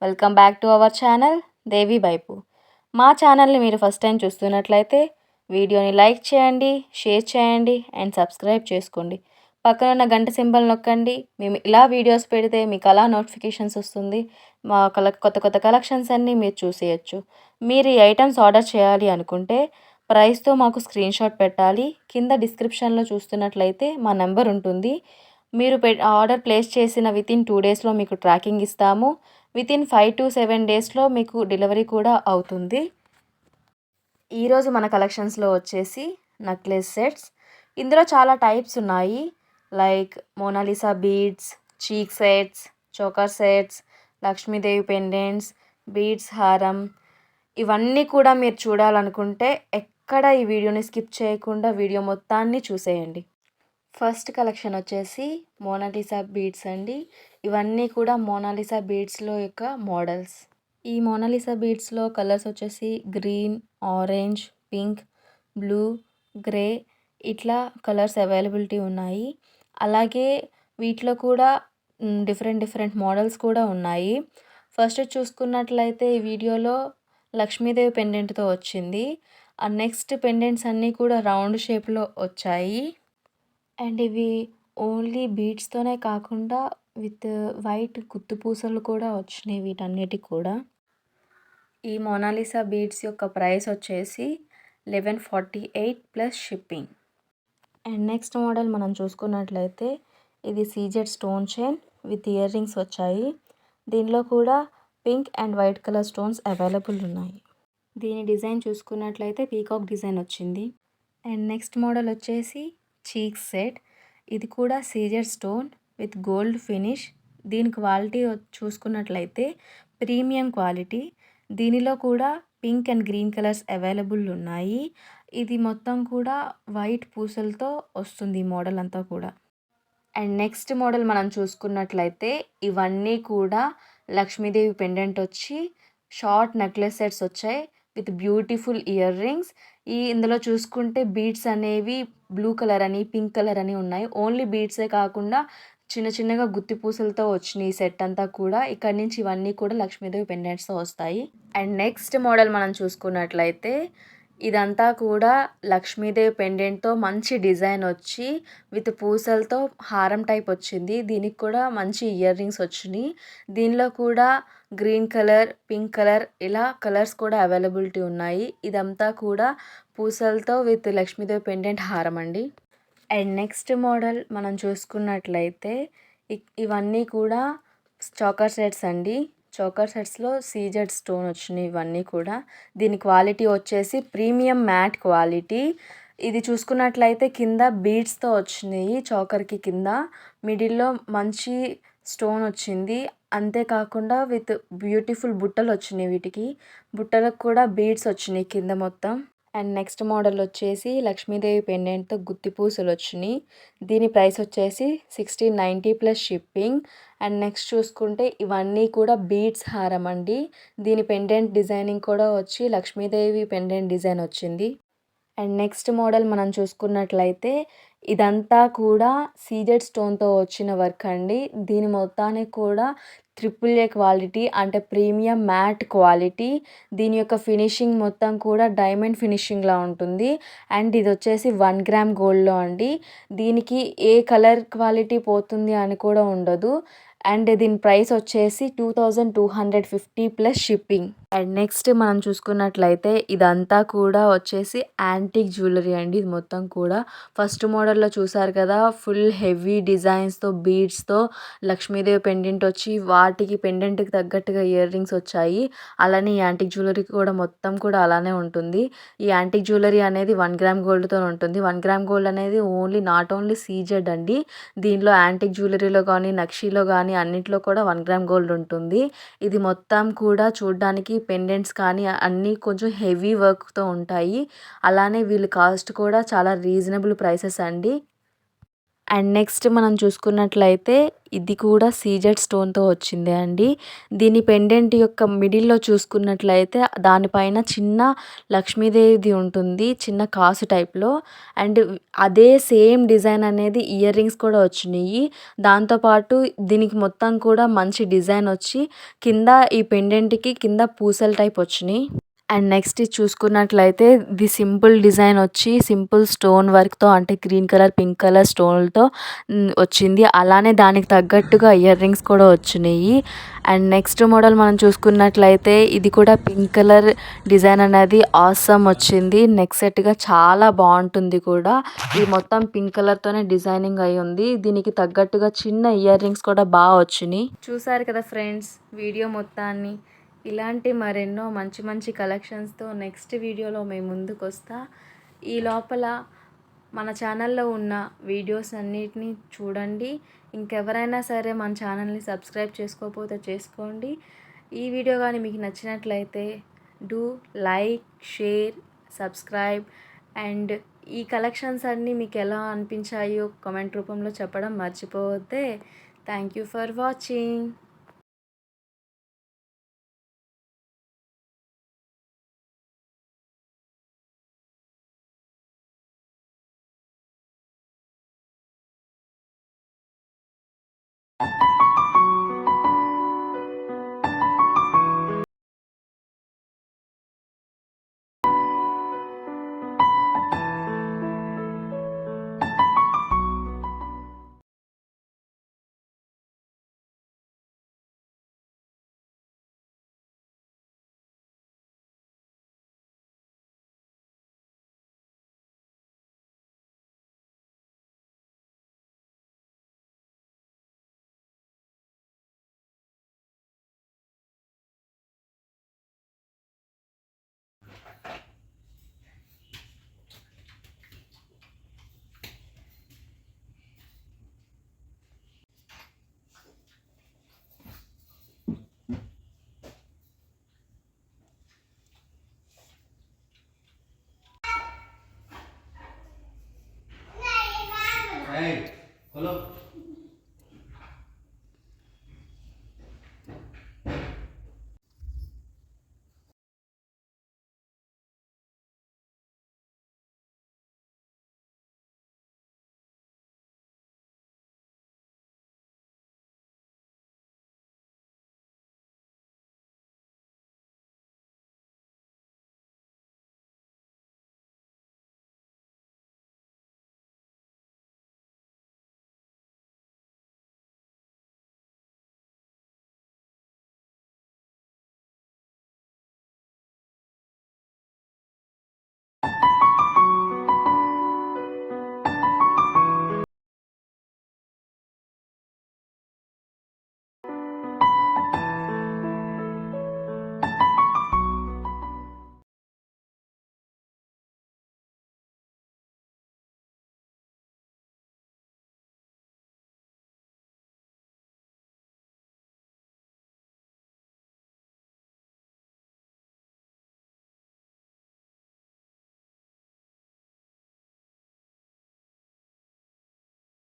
Welcome back to our channel Devi వైపు. మా ఛానల్ని మీరు ఫస్ట్ టైం చూస్తున్నట్లయితే వీడియోని లైక్ చేయండి, షేర్ చేయండి అండ్ సబ్స్క్రైబ్ చేసుకోండి. పక్కన ఉన్న గంట సింబల్ నొక్కండి. మేము ఇలా వీడియోస్ పెడితే మీకు అలా నోటిఫికేషన్స్ వస్తుంది. మా కొత్త కొత్త కలెక్షన్స్ అన్నీ మీరు చూసేయచ్చు. మీరు ఈ ఐటమ్స్ ఆర్డర్ చేయాలి అనుకుంటే ప్రైస్తో మాకు స్క్రీన్ షాట్ పెట్టాలి. కింద డిస్క్రిప్షన్లో చూస్తున్నట్లయితే మా నెంబర్ ఉంటుంది. మీరు ఆర్డర్ ప్లేస్ చేసిన వితిన్ 2 డేస్లో మీకు ట్రాకింగ్ ఇస్తాము. వితిన్ 5 to 7 డేస్లో మీకు డెలివరీ కూడా అవుతుంది. ఈరోజు మన కలెక్షన్స్లో వచ్చేసి నెక్లెస్ సెట్స్. ఇందులో చాలా టైప్స్ ఉన్నాయి. Like Mona Lisa beads, cheek sets, choker sets, Lakshmidevi pendants, beads హారం. ఇవన్నీ కూడా మీరు చూడాలనుకుంటే ఎక్కడ ఈ వీడియోని స్కిప్ చేయకుండా వీడియో మొత్తాన్ని చూసేయండి. ఫస్ట్ కలెక్షన్ వచ్చేసి మోనాలిసా బీడ్స్ అండి. ఇవన్నీ కూడా మోనాలిసా బీడ్స్లో యొక్క మోడల్స్. ఈ మోనాలిసా బీడ్స్లో కలర్స్ వచ్చేసి green, orange, pink, blue, grey ఇట్లా కలర్స్ అవైలబిలిటీ ఉన్నాయి. అలాగే వీటిలో కూడా డిఫరెంట్ మోడల్స్ కూడా ఉన్నాయి. ఫస్ట్ చూసుకున్నట్లయితే ఈ వీడియోలో లక్ష్మీదేవి పెండెంట్తో వచ్చింది. ఆ నెక్స్ట్ పెండెంట్స్ అన్నీ కూడా రౌండ్ షేప్లో వచ్చాయి. అండ్ ఇవి ఓన్లీ బీడ్స్తోనే కాకుండా విత్ వైట్ గుత్తు పూసలు కూడా వచ్చినాయి వీటన్నిటికి కూడా. ఈ మోనాలిసా బీడ్స్ యొక్క ప్రైస్ వచ్చేసి 1148 plus shipping. And next model మనం చూసుకున్నట్లయితే ఇది CZ stone chain with ear rings వచ్చాయి. దీనిలో కూడా pink and white colour stones available ఉన్నాయి. దీని డిజైన్ చూసుకున్నట్లయితే పీకాక్ డిజైన్ వచ్చింది. అండ్ నెక్స్ట్ మోడల్ వచ్చేసి చీక్ సెట్. ఇది కూడా CZ stone with gold finish. దీని క్వాలిటీ చూసుకున్నట్లయితే ప్రీమియం క్వాలిటీ. దీనిలో కూడా pink and green colours available ఉన్నాయి. ఇది మొత్తం కూడా వైట్ పూసలతో వస్తుంది ఈ మోడల్ అంతా కూడా. అండ్ నెక్స్ట్ మోడల్ మనం చూసుకున్నట్లయితే ఇవన్నీ కూడా లక్ష్మీదేవి పెండెంట్ వచ్చి షార్ట్ నెక్లెస్ సెట్స్ వచ్చాయి విత్ బ్యూటిఫుల్ ఇయర్ రింగ్స్. ఇందులో చూసుకుంటే బీడ్స్ అనేవి బ్లూ కలర్ అని, పింక్ కలర్ అని ఉన్నాయి. ఓన్లీ బీడ్సే కాకుండా చిన్నగా గుత్తి పూసలతో వచ్చినాయి ఈ సెట్ అంతా కూడా. ఇక్కడ నుంచి ఇవన్నీ కూడా లక్ష్మీదేవి పెండెంట్స్తో వస్తాయి. అండ్ నెక్స్ట్ మోడల్ మనం చూసుకున్నట్లయితే ఇదంతా కూడా లక్ష్మీదేవి పెండెంట్తో మంచి డిజైన్ వచ్చి విత్ పూసలతో హారం టైప్ వచ్చింది. దీనికి కూడా మంచి ఇయర్ రింగ్స్ వచ్చినాయి. దీనిలో కూడా గ్రీన్ కలర్, పింక్ కలర్ ఇలా కలర్స్ కూడా అవైలబిలిటీ ఉన్నాయి. ఇదంతా కూడా పూసలతో విత్ లక్ష్మీదేవి పెండెంట్ హారం అండి. అండ్ నెక్స్ట్ మోడల్ మనం చూసుకున్నట్లయితే ఇవన్నీ కూడా చోకర్ సెట్స్ అండి. చోకర్ సెట్స్లో సీజెడ్ స్టోన్ వచ్చినాయి ఇవన్నీ కూడా. దీని క్వాలిటీ వచ్చేసి ప్రీమియం మ్యాట్ క్వాలిటీ. ఇది చూసుకున్నట్లయితే కింద బీడ్స్తో వచ్చినాయి. చోకర్కి కింద మిడిల్లో మంచి స్టోన్ వచ్చింది. అంతేకాకుండా విత్ బ్యూటిఫుల్ బుట్టలు వచ్చినాయి. వీటికి బుట్టలకు కూడా బీడ్స్ వచ్చినాయి కింద మొత్తం. అండ్ నెక్స్ట్ మోడల్ వచ్చేసి లక్ష్మీదేవి పెండెంట్తో గుత్తి పూసలు వచ్చినాయి. దీని ప్రైస్ వచ్చేసి 1690 ప్లస్ షిప్పింగ్. అండ్ నెక్స్ట్ చూసుకుంటే ఇవన్నీ కూడా బీడ్స్ హారం అండి. దీని పెండెంట్ డిజైనింగ్ కూడా వచ్చి లక్ష్మీదేవి పెండెంట్ డిజైన్ వచ్చింది. అండ్ నెక్స్ట్ మోడల్ మనం చూసుకున్నట్లయితే ఇదంతా కూడా సీజెడ్ స్టోన్తో వచ్చిన వర్క్ అండి. దీని మొత్తానికి కూడా AAA క్వాలిటీ అంటే ప్రీమియం మ్యాట్ క్వాలిటీ. దీని యొక్క ఫినిషింగ్ మొత్తం కూడా డైమండ్ ఫినిషింగ్లా ఉంటుంది. అండ్ ఇది వచ్చేసి 1 గ్రామ్ గోల్డ్లో అండి. దీనికి ఏ కలర్ క్వాలిటీ పోతుంది అని కూడా ఉండదు. అండ్ దీని ప్రైస్ వచ్చేసి 2250 ప్లస్ షిప్పింగ్. అండ్ నెక్స్ట్ మనం చూసుకున్నట్లయితే ఇదంతా కూడా వచ్చేసి యాంటిక్ జ్యువెలరీ అండి. ఇది మొత్తం కూడా ఫస్ట్ మోడల్లో చూసారు కదా, ఫుల్ హెవీ డిజైన్స్తో బీడ్స్తో లక్ష్మీదేవి పెండెంట్ వచ్చి వాటికి పెండెంట్కి తగ్గట్టుగా ఇయర్ రింగ్స్ వచ్చాయి. అలానే ఈ యాంటిక్ జ్యువెలరీ కూడా మొత్తం కూడా అలానే ఉంటుంది. ఈ యాంటిక్ జ్యువెలరీ అనేది 1 గ్రామ్ గోల్డ్తో ఉంటుంది. 1 గ్రామ్ గోల్డ్ అనేది నాట్ ఓన్లీ సీజెడ్ అండి. దీనిలో యాంటిక్ జ్యువెలరీలో కానీ, నక్షీలో కానీ అన్నింటిలో కూడా 1 గ్రామ్ గోల్డ్ ఉంటుంది. ఇది మొత్తం కూడా చూడడానికి పెండెంట్స్ కానీ అన్నీ కొంచెం హెవీ వర్క్తో ఉంటాయి. అలానే వీళ్ళ కాస్ట్ కూడా చాలా రీజనబుల్ ప్రైసెస్ అండి. అండ్ నెక్స్ట్ మనం చూసుకున్నట్లయితే ఇది కూడా సీజెడ్ స్టోన్‌తో వచ్చింది అండి. దీని పెండెంట్ యొక్క మిడిల్‌లో చూసుకున్నట్లయితే దానిపైన చిన్న లక్ష్మీదేవిది ఉంటుంది. చిన్న కాసు టైప్‌లో. అండ్ అదే సేమ్ డిజైన్ అనేది ఇయర్ రింగ్స్ కూడా వచ్చినియి. దాంతో పాటు దీనికి మొత్తం కూడా మంచి డిజైన్ వచ్చి కింద ఈ పెండెంట్‌కి కింద పూసల టైప్ వచ్చినియి. అండ్ నెక్స్ట్ ఇది చూసుకున్నట్లయితే ఇది సింపుల్ డిజైన్ వచ్చి సింపుల్ స్టోన్ వర్క్‌తో అంటే గ్రీన్ కలర్, పింక్ కలర్ స్టోన్‌లతో వచ్చింది. అలానే దానికి తగ్గట్టుగా ఇయర్ రింగ్స్ కూడా వచ్చినియి. అండ్ నెక్స్ట్ మోడల్ మనం చూసుకున్నట్లయితే ఇది కూడా పింక్ కలర్ డిజైన్ అనేది ఆసమ్ వచ్చింది. నెక్ సెట్‌గా చాలా బావుంటుంది కూడా. ఇది మొత్తం పింక్ కలర్‌తోనే డిజైనింగ్ అయ్యి ఉంది. దీనికి తగ్గట్టుగా చిన్న ఇయర్ రింగ్స్ కూడా వచ్చినియి. చూసారు కదా ఫ్రెండ్స్ వీడియో మొత్తాన్ని. ఇలాంటి మరెన్నో మంచి మంచి కలెక్షన్స్తో నెక్స్ట్ వీడియోలో మేము ముందుకొస్తా. ఈ లోపల మన ఛానల్లో ఉన్న వీడియోస్ అన్నిటినీ చూడండి. ఇంకెవరైనా సరే మన ఛానల్ని సబ్స్క్రైబ్ చేసుకోకపోతే చేసుకోండి. ఈ వీడియో కానీ మీకు నచ్చినట్లయితే do like, share, subscribe. And ఈ కలెక్షన్స్ అన్నీ మీకు ఎలా అనిపించాయో కామెంట్ రూపంలో చెప్పడం మర్చిపోవద్దే. Thank you for watching.